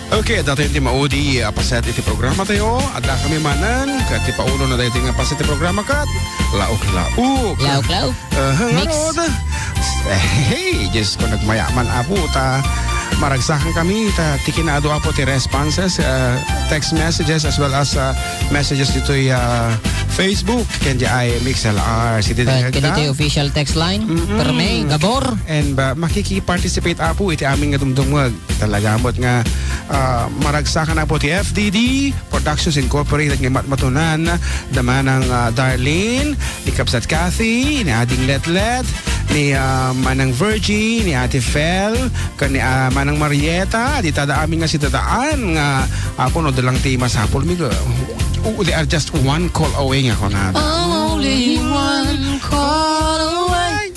Okay, dati iti maudi paset iti programa tayo. Adla kami manan kat ti paulo na dati nga paset iti programa kat lauk-lauk. Lauk-lauk. Mix. Hey, just ko nagmayaman apo ta. Maragsakan kami ta tikinado apo ti responses, text messages as well as messages dito Facebook ken ay MixLR si dito yung official text line per May Gabor and makiki-participate apo iti aming nga dumdumwag talaga amot nga maragsakan apo ti FDD Productions Incorporated nga matunan daman ng Darlene ni Kapsat Cathy ni Ading Letlet ni Manang Virgie ni Ate Fel kan ni Manang Marieta di tada aming nga si dadaan nga ako no dalang ti masapol mi they are just one call away nga ko na only one call away.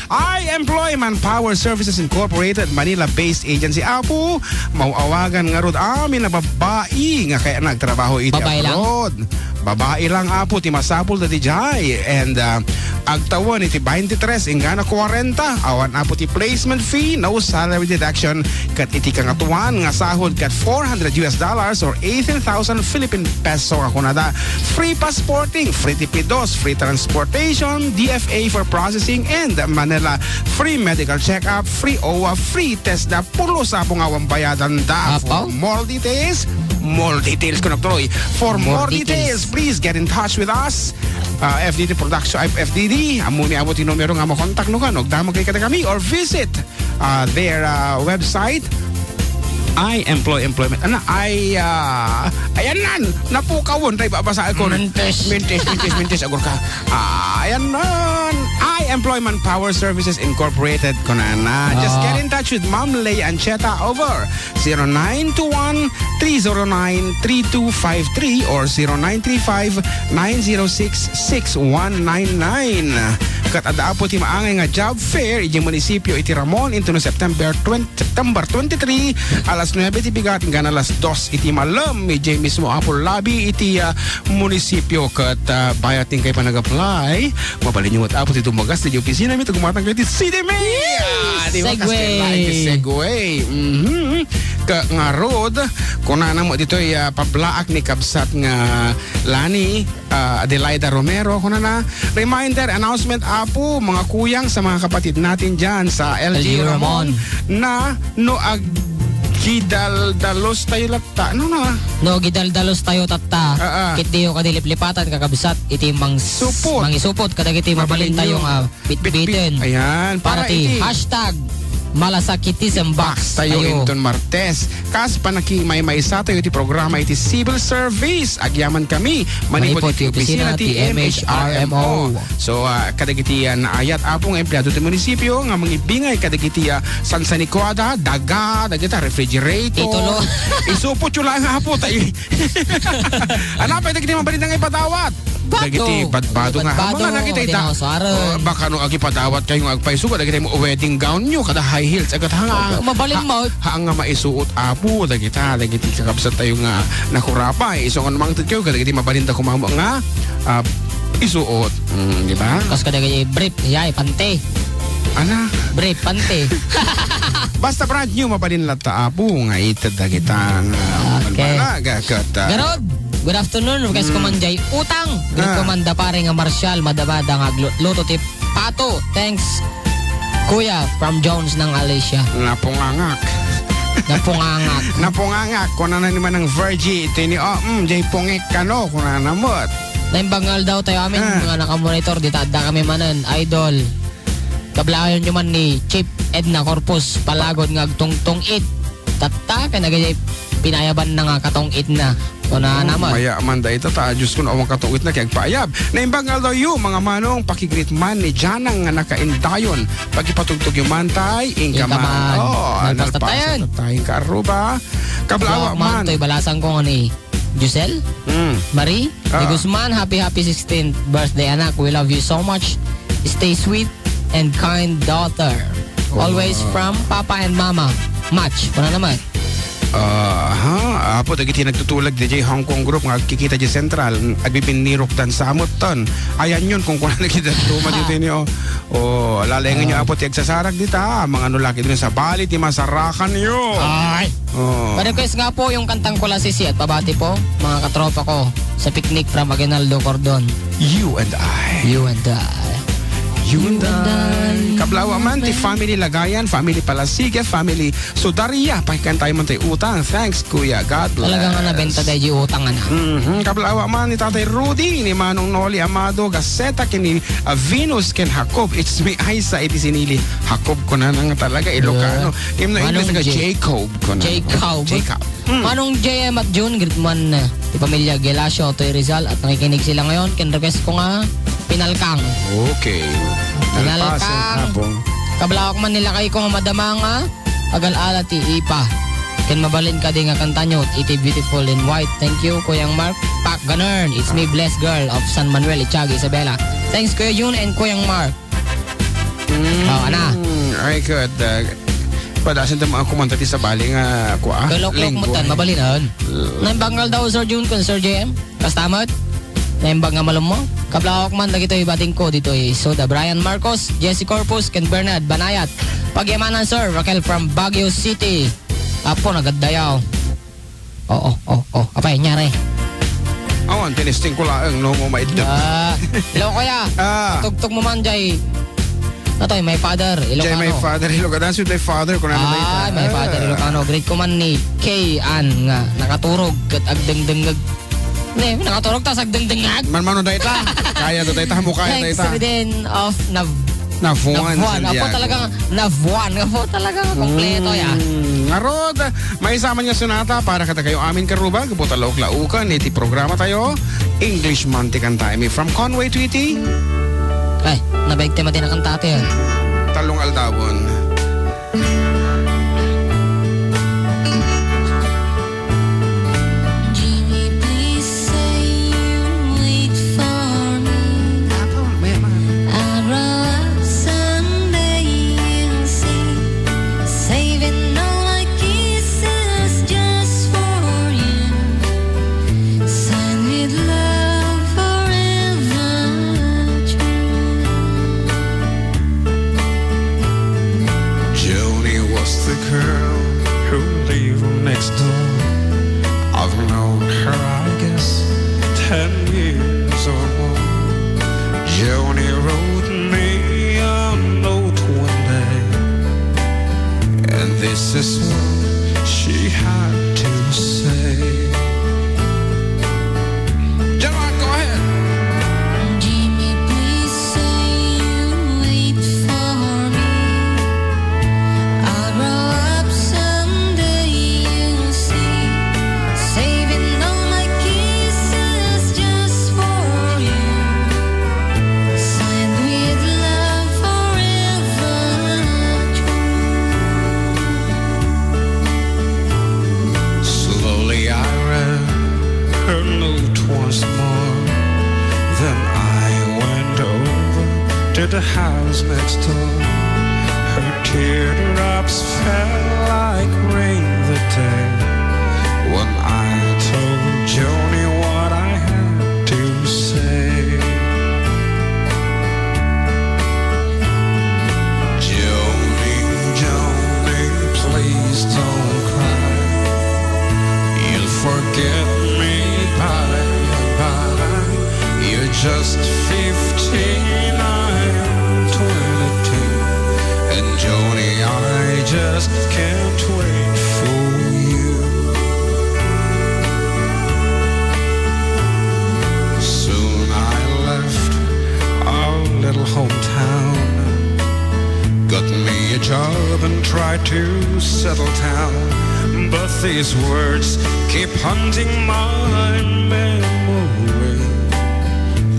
I employ Manpower Services Incorporated, Manila-based agency. Apo, mauawagan nga rod amin na babae nga kaya nagtrabaho iti abroad. Babae lang apo, ti masapul na ti jay. And agtawan iti 23, ingana 40. Awan apo ti placement fee, no salary deduction. Kat iti kangatuan nga sahod kat $400 or 18,000 Philippine peso ako nada. Free passporting, free tipidos, free transportation, DFA for processing, and Manila free medical check-up, free OWA, free test na pulo sa pong awang bayadan da. For more details ko na tuloy. For more details, please get in touch with us. FDD Production, FDD, amuni abot yung numero nga mo kontak no ka, nagdamag kay kada kami or visit their website. I employ employment. Ayan nan, napukawon tayo babasa ako. Mintis agor ka. Ayan nan. I employ Manpower Services Incorporated ko na. Just get in touch with Ma'am Lay Ancheta over 0921-309-3253 or 0935-906-6199. Kat ada po ti maangay nga job fair iti munisipyo iti Ramon into no September 23 alas 9 iti bigat hinggan alas 2 iti malam iti mismo apol labi iti munisipyo kat bayating kay panag-apply mabalin yung apo ti tumagas ti opisina mi tugumatang kay ti CDMA Segway ka nga road kunana mo dito pablaak ni kabsat nga Lani Adelaida Romero kunana reminder announcement apo mga kuyang sa mga kapatid natin dyan sa LG Ramon na gidaldalos tayo latta gidaldalos tayo tatta kiti yung kadiliplipatan kakabsat iti mangisupot kadagiti mabalin tayo nga bitbitin ayan para ti hashtag Malasakitism Box tayo Inton Martes kas panaki may sa tayo iti programa iti civil service agyaman kami manipot iti opisina ti MHRMO so kadagiti naayat apong empleyado ti munisipyo nga mangibingay kadagiti sansanikwada daga dagita refrigerator itulo isupot yung lang hapo tayo anapay dagiti mabalin nga ipatawat dagiti badbado nga mga nakita baka no agi padawat kayo agpaisuga dagiti mo wedding gown nyo kada high heels agat hanga mabalin mo hanga maisuot apo dagiti kakabsat tayo nga nakurapay isongon mang tudyo dagiti mabalinda kumamo nga isuot di ba kas kadagiti brief yay pante brief pante basta brand new mabalin latta apo nga itad dagita garod. Good afternoon, guys. Kumanjay utang. Kumanda pare nga Marshall madabada nga luto ti pato. Thanks Kuya from Jones ng Alicia. Napungangak. Kuna na naman ng Virgie. Ito ni Jay Pungik kano. Kuna na namot. Naimbangal daw tayo amin. Mga nakamonitor. Ditada kami manan. Idol. Kablayon nyo man ni Chief Edna Corpus. Palagod nga agtungtong it. Tata ka nagay pinayaban na nga katong it na. Kuna naman. Maya amanda ito Diyos ko na awang katungit na kaya payab. Naimbangal daw yung mga manong pakigrit man ni Janang nga nakaindayon. Pagipatugtog yung mantay, ingkaman. Nalpasta tayo. Tayong karuba. Kablawa man. Ito'y balasan ko ni Giselle, Marie, ni Guzman. Happy 16th birthday anak. We love you so much. Stay sweet and kind daughter. Always from Papa and Mama. Match. Kuna naman. Apo, dagiti nagtutulag DJ Hong Kong Group nga kikita di Central agbibinirok dan samot ton. Ayan yun kung kuna nakita tuma dito niyo. Lalayangan niyo apo ti agsasarag dita. Mga laki din sa bali ti masarakan niyo. Ay. Pa-request nga po yung kantang Kulasisi at pabati po mga katropa ko sa picnic from Aguinaldo Cordon. You and I. You and I. You and I. Kablawa man ti family Lagayan, family Palasige, family Sudaria. Pakikan tayo man tayo utang. Thanks Kuya, God bless. Talaga nga nabenta tayo utang na. Kablawa man ni Tatay Rudy, ni Manong Noli Amado, Gaseta, kini Venus, ken Jacob. It's me, Aisa, iti sinili. Jacob ko na nang talaga, Ilocano. Imno English nga Jacob ko na. Jacob. Manong JM at June, Gritman, ti pamilya Gelasio, Toy Rizal, at nakikinig sila ngayon. Ken request ko nga, Pinalkang. Okay. Pinalkang. Kablawak man nila kay ko nga madama nga, agal-ala ti Ipa. Ken mabalin ka din nga kanta nyo, iti Beautiful in White. Thank you, Kuyang Mark. Pak Ganern, it's me, Blessed Girl of San Manuel, Itiaga, Isabela. Thanks, Kuya June and Kuyang Mark. Ana. Ay, good. Padasan ta mga kumanta ti sa bali nga kuha. Kalok-lok mo tan, mabalinan. Naimbangal daw, Sir June, kun Sir JM. Kastamot? Naimbang nga malum mo? Kablawak man, dagito ibating ko dito Soda, Brian Marcos, Jesse Corpus, Ken Bernard, Banayat. Pagyamanan, Sir, Raquel from Baguio City. Apo, nagaddayaw. Apay, nyari. Awan, tinisting ko lang, no mo maidlap. Hello, kuya. Tugtog mo man, Jay. Natoy, my father, Ilocano. Jay, my father, Ilocano. Dance with my father, kung ano tayo. My father, Ilocano. Great ko man ni Kay Ann nga, nakaturog, kat agdengdengag. Hindi, nakaturog ta, agdengdengag. Manmano tayo ta. Kaya to tayo ta, mukaya tayo ta. Thanks rin of Navuan. Apo talagang Navuan. Apo talagang kompleto ya. Ngarod, may isama niya sunata para kata kayo amin karubag. Butalaok-laukan, iti programa tayo. English Mantikan Time from Conway Tweety. Ay, nabaig tema din ang kantate yan. Talong Aldabon. This is what she had to say. Gemma, go ahead. Jimmy, please say you wait for me. I'll grow up someday, you'll see. Saving all my kisses just for you. Signed with love forever true. Slowly I read her note once more. Then I went over to the house next door. Her teardrops fell like rain that day when I told Joni what I had to say. Joni, Joni, please don't cry. You'll forget me by and by. You're just 15, I'm 22. And Joni, I just can't wait for you. Soon I left our little hometown, got me a job and tried to settle down. But these words keep haunting my memory.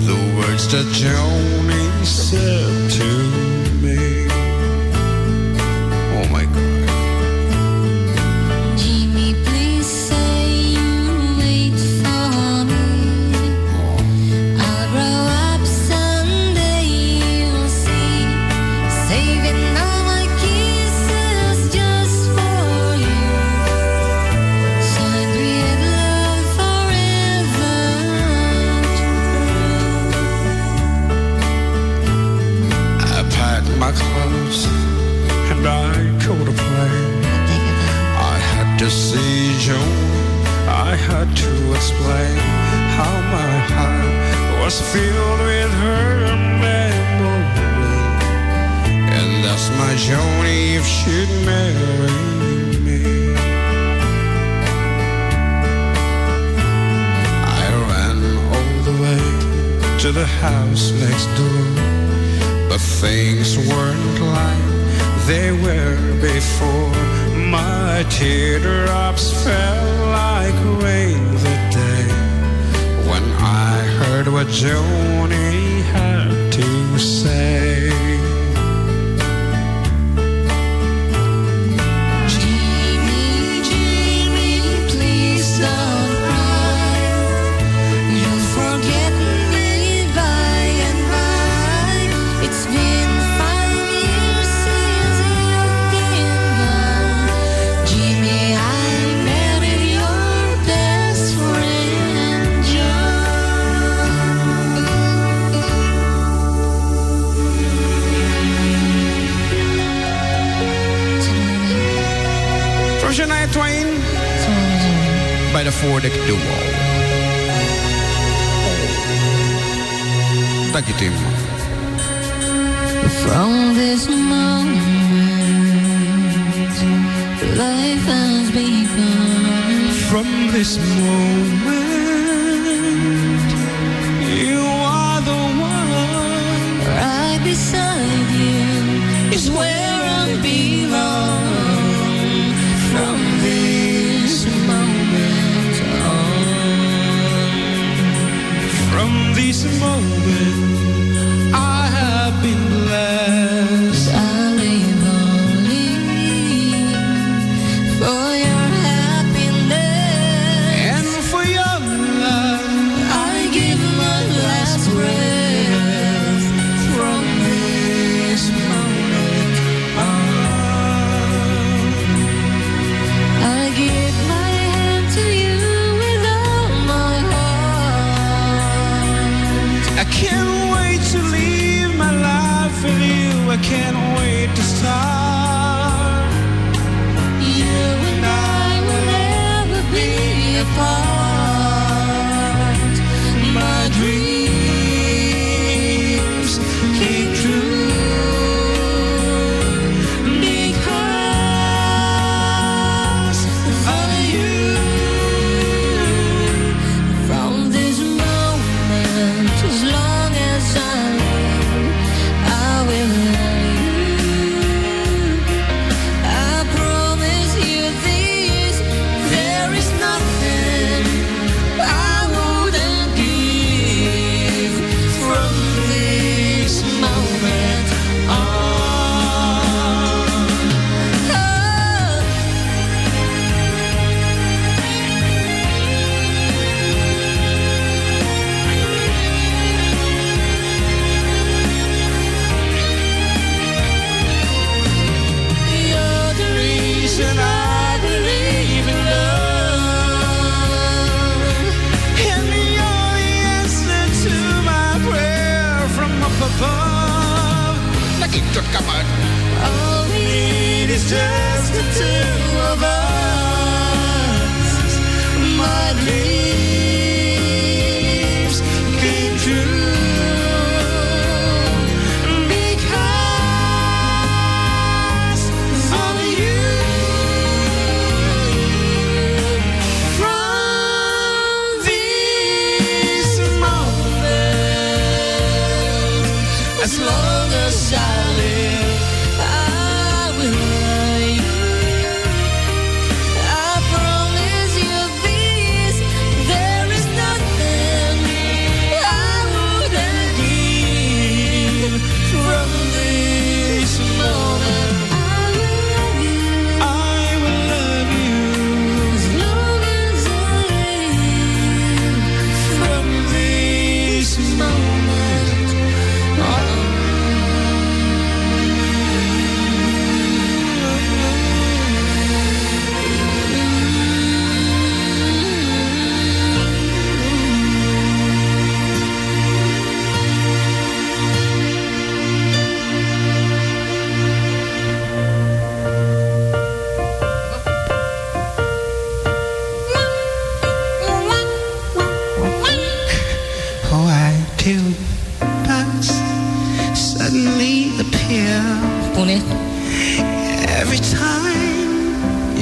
The words that Joni said to me. Oh my God. Jimmy, please say you wait for me. I'll grow up someday, you'll see. Saving all my kisses just for you. To see Joan, I had to explain how my heart was filled with her memory. And that's my Joni if she'd marry me. I ran all the way to the house next door, but things weren't like they were before. My teardrops fell like rain that day when I heard what Joni had to say. Jimmy, Jimmy, please don't cry. You'll forget me by and by. It's been 5 years since you've been gone. Jimmy, I married your best friend, John. From Shania Twain by the Four-Deck Duo. Tagitin mo. From this moment, life has begun. From this moment, you are the one. Right beside you is where I belong. From this moment on, From this moment, I have been blessed. I live only for your happiness. And for your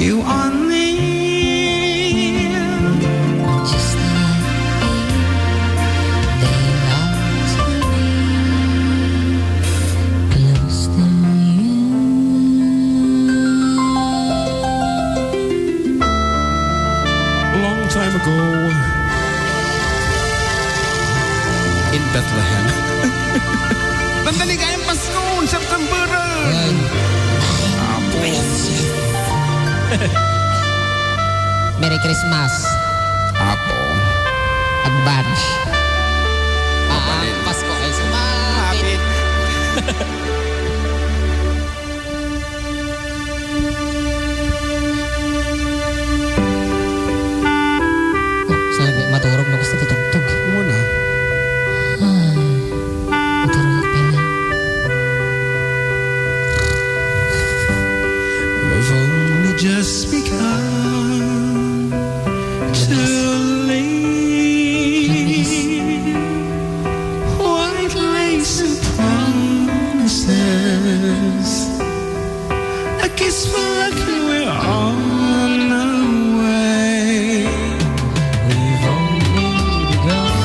You are near. Just like me, they long to be close to you. Long time ago in Bethlehem. Nandaligayang Pasko, September. Apo. Merry Christmas. Apo. Advance. Mapalit. Pasko ay sumapit. Sabi, maturog na gusto titugtog. Muna. Maturog pala. We've only just begun to leave. White lace and promises. A kiss for luck, we're on our way. We've only begun.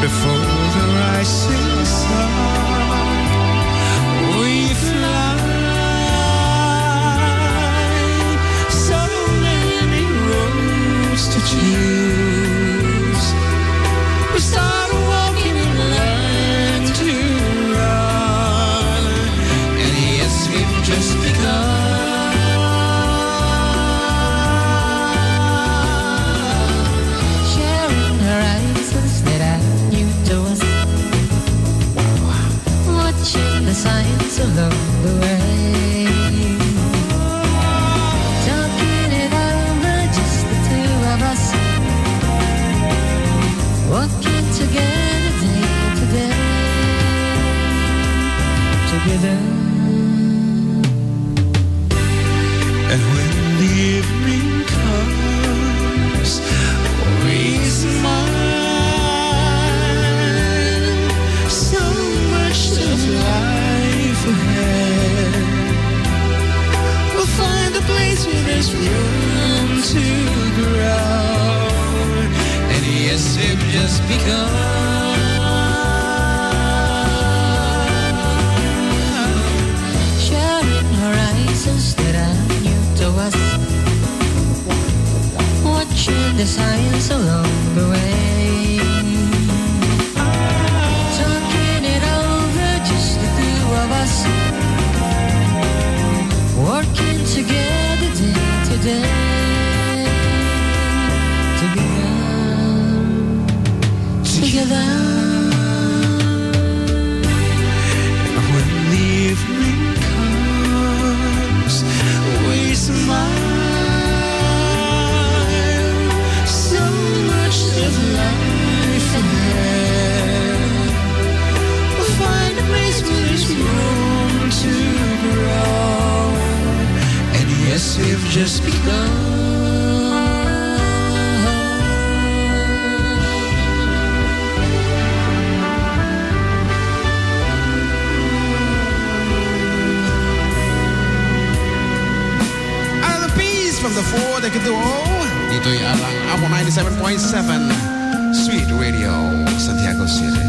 Before the rising sun, we fly. So many roads to choose. We start walking and learn to run. And yes, we've just begun. Sharing horizons that are new to us. Watching the signs along the way. Talking it over, just the two of us. Walking together day to day. Together. And when the evening comes, we smile. So much of life ahead. We'll find a place where there's room to grow. And yes, we've just begun. Sharing horizons that are new to us. Watching the signs along the way. Talking it over, just the two of us. Working together day to day. Together. And when the evening comes, we smile. So much of life ahead. We'll find a place where there's room to grow. And yes, we've just begun. From the four, they could do all. Dito'y alang Amo 97.7 Sweet Radio, Santiago City.